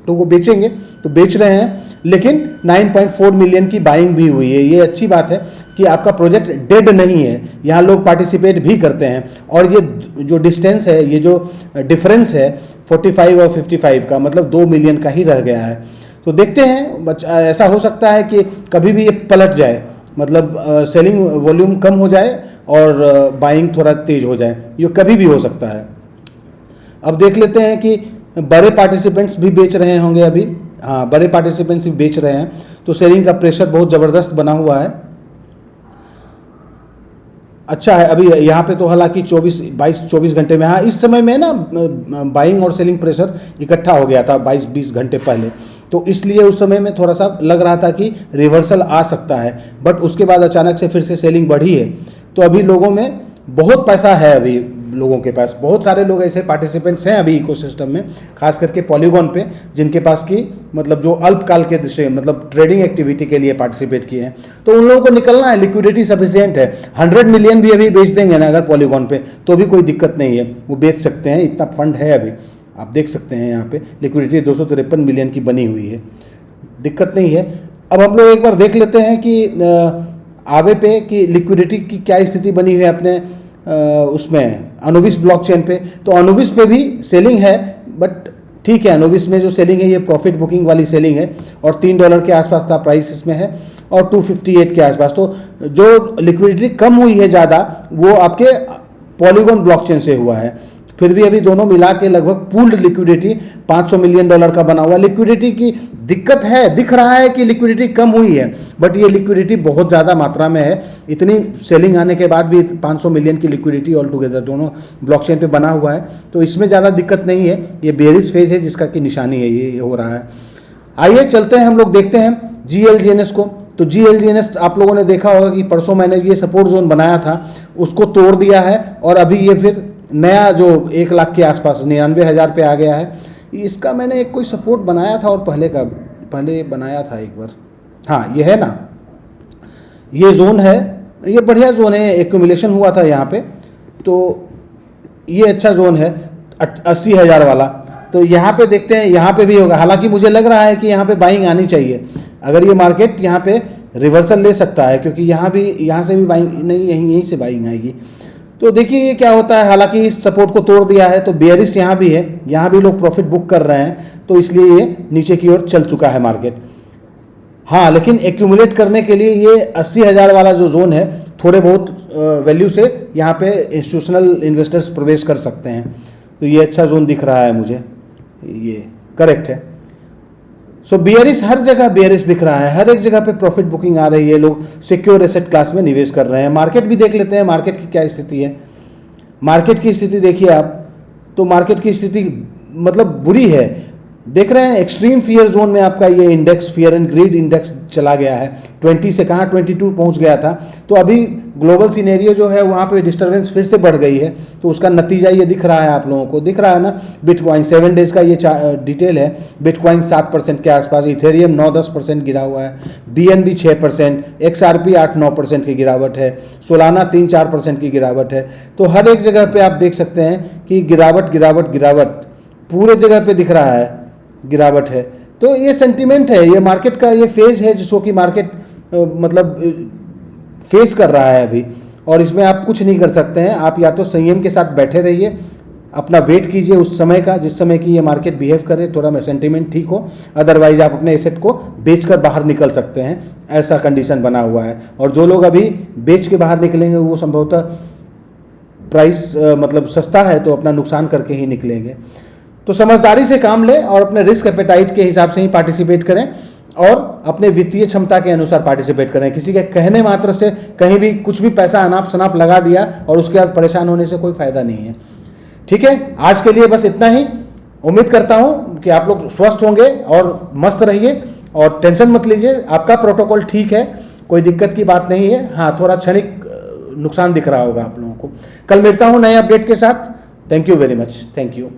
तो वो बेचेंगे तो बेच रहे हैं, लेकिन 9.4 मिलियन की बाइंग भी हुई है। ये अच्छी बात है कि आपका प्रोजेक्ट डेड नहीं है, यहाँ लोग पार्टिसिपेट भी करते हैं। और ये जो डिस्टेंस है, ये जो डिफरेंस है 45 और 55 का, मतलब 2 मिलियन का ही रह गया है। तो देखते हैं, ऐसा हो सकता है कि कभी भी ये पलट जाए, मतलब सेलिंग वॉल्यूम कम हो जाए और बाइंग थोड़ा तेज हो जाए, ये कभी भी हो सकता है। अब देख लेते हैं कि बड़े पार्टिसिपेंट्स भी बेच रहे होंगे अभी। हाँ, बड़े पार्टिसिपेंट्स भी बेच रहे हैं, तो सेलिंग का प्रेशर बहुत ज़बरदस्त बना हुआ है। अच्छा है, अभी यहाँ पे तो हालांकि 22-24 घंटे में, हाँ इस समय में ना बाइंग और सेलिंग प्रेशर इकट्ठा हो गया था 22-20 घंटे पहले, तो इसलिए उस समय में थोड़ा सा लग रहा था कि रिवर्सल आ सकता है। बट उसके बाद अचानक से फिर से सेलिंग बढ़ी है। तो अभी लोगों में बहुत पैसा है, अभी लोगों के पास बहुत सारे लोग ऐसे पार्टिसिपेंट्स हैं अभी इकोसिस्टम में, खास करके पॉलीगॉन पे, जिनके पास की मतलब जो अल्पकाल के दृश्य मतलब ट्रेडिंग एक्टिविटी के लिए पार्टिसिपेट किए हैं। तो उन लोगों को निकलना है, लिक्विडिटी सफिशिएंट है। 100 मिलियन भी अभी बेच देंगे ना अगर पॉलीगॉन पे, तो भी कोई दिक्कत नहीं है, वो बेच सकते हैं, इतना फंड है अभी। आप देख सकते हैं यहाँ पे लिक्विडिटी 253 मिलियन की बनी हुई है, दिक्कत नहीं है। अब हम लोग एक बार देख लेते हैं कि आवे पे की लिक्विडिटी की क्या स्थिति बनी है अपने उसमें अनुबिस ब्लॉकचेन पे। तो अनुबिस पे भी सेलिंग है, बट ठीक है, अनुबिस में जो सेलिंग है ये प्रॉफिट बुकिंग वाली सेलिंग है, और $3 के आसपास का प्राइस इसमें है, और 258 के आसपास। तो जो लिक्विडिटी कम हुई है ज़्यादा, वो आपके पॉलीगॉन ब्लॉकचेन से हुआ है। फिर भी अभी दोनों मिला के लगभग पूल्ड लिक्विडिटी $500 मिलियन का बना हुआ। लिक्विडिटी की दिक्कत है, दिख रहा है कि लिक्विडिटी कम हुई है, बट ये लिक्विडिटी बहुत ज़्यादा मात्रा में है। इतनी सेलिंग आने के बाद भी 500 मिलियन की लिक्विडिटी ऑल टुगेदर दोनों ब्लॉकचेन पे बना हुआ है, तो इसमें ज़्यादा दिक्कत नहीं है। ये बेरिश फेज है जिसका की निशानी है, ये हो रहा है। आइए चलते हैं, हम लोग देखते हैं GLGNS को। तो GLGNS आप लोगों ने देखा होगा कि परसों मैंने ये सपोर्ट जोन बनाया था, उसको तोड़ दिया है, और अभी ये फिर नया जो 1 लाख के आसपास 99,000 पे आ गया है। इसका मैंने एक कोई सपोर्ट बनाया था, और पहले बनाया था एक बार, हाँ ये है ना, ये जोन है, ये बढ़िया जोन है, एक्यूमुलेशन हुआ था यहाँ पे, तो ये अच्छा जोन है 80,000 वाला। तो यहाँ पे देखते हैं, यहाँ पे भी होगा। हालांकि मुझे लग रहा है कि यहाँ पे बाइंग आनी चाहिए, अगर ये मार्केट यहाँ पे रिवर्सल ले सकता है, क्योंकि यहाँ से भी बाइंग नहीं, यहीं से बाइंग आएगी। तो देखिए ये क्या होता है। हालांकि इस सपोर्ट को तोड़ दिया है, तो बेयरिश यहाँ भी है, यहाँ भी लोग प्रॉफिट बुक कर रहे हैं, तो इसलिए ये नीचे की ओर चल चुका है मार्केट। हाँ, लेकिन एक्यूमुलेट करने के लिए ये 80,000 वाला जो जोन है, थोड़े बहुत वैल्यू से यहाँ पे इंस्टीट्यूशनल इन्वेस्टर्स प्रवेश कर सकते हैं। तो ये अच्छा जोन दिख रहा है मुझे, ये करेक्ट है। सो बेयरिश, हर जगह बेयरिश दिख रहा है, हर एक जगह पे प्रॉफिट बुकिंग आ रही है, लोग सिक्योर एसेट क्लास में निवेश कर रहे हैं। मार्केट भी देख लेते हैं, मार्केट की क्या स्थिति है। मार्केट की स्थिति देखिए आप, तो मार्केट की स्थिति मतलब बुरी है। देख रहे हैं एक्सट्रीम फियर जोन में आपका ये index, fear and greed index चला गया है। 20 से कहाँ 22 पहुंच गया था। तो अभी ग्लोबल सिनेरियो जो है वहाँ पे डिस्टर्बेंस फिर से बढ़ गई है। तो उसका नतीजा ये दिख रहा है, आप लोगों को दिख रहा है ना। बिटकॉइन 7 डेज का ये डिटेल है। बिटकॉइन 7% के आसपास, इथेरियम 9-10% गिरा हुआ है, BNB 6%, XRP 8-9% की गिरावट है, सोलाना 3-4% की गिरावट है। तो हर एक जगह पे आप देख सकते हैं कि गिरावट गिरावट गिरावट पूरे जगह पे दिख रहा है, गिरावट है। तो ये सेंटीमेंट है, ये मार्केट का ये फेज है जिसको कि मार्केट मतलब फेस कर रहा है अभी, और इसमें आप कुछ नहीं कर सकते हैं। आप या तो संयम के साथ बैठे रहिए, अपना वेट कीजिए उस समय का जिस समय की ये मार्केट बिहेव करे, थोड़ा सेंटीमेंट ठीक हो, अदरवाइज आप अपने एसेट को बेचकर बाहर निकल सकते हैं, ऐसा कंडीशन बना हुआ है। और जो लोग अभी बेच के बाहर निकलेंगे वो संभवतः प्राइस मतलब सस्ता है तो अपना नुकसान करके ही निकलेंगे। तो समझदारी से काम लें और अपने रिस्क एपेटाइट के हिसाब से ही पार्टिसिपेट करें और अपने वित्तीय क्षमता के अनुसार पार्टिसिपेट करें। किसी के कहने मात्र से कहीं भी कुछ भी पैसा अनाप शनाप लगा दिया और उसके बाद परेशान होने से कोई फायदा नहीं है। ठीक है, आज के लिए बस इतना ही। उम्मीद करता हूं कि आप लोग स्वस्थ होंगे और मस्त रहिए और टेंशन मत लीजिए। आपका प्रोटोकॉल ठीक है, कोई दिक्कत की बात नहीं है। हाँ, थोड़ा क्षणिक नुकसान दिख रहा होगा आप लोगों को। कल मिलता हूं नए अपडेट के साथ। Thank you very much. Thank you.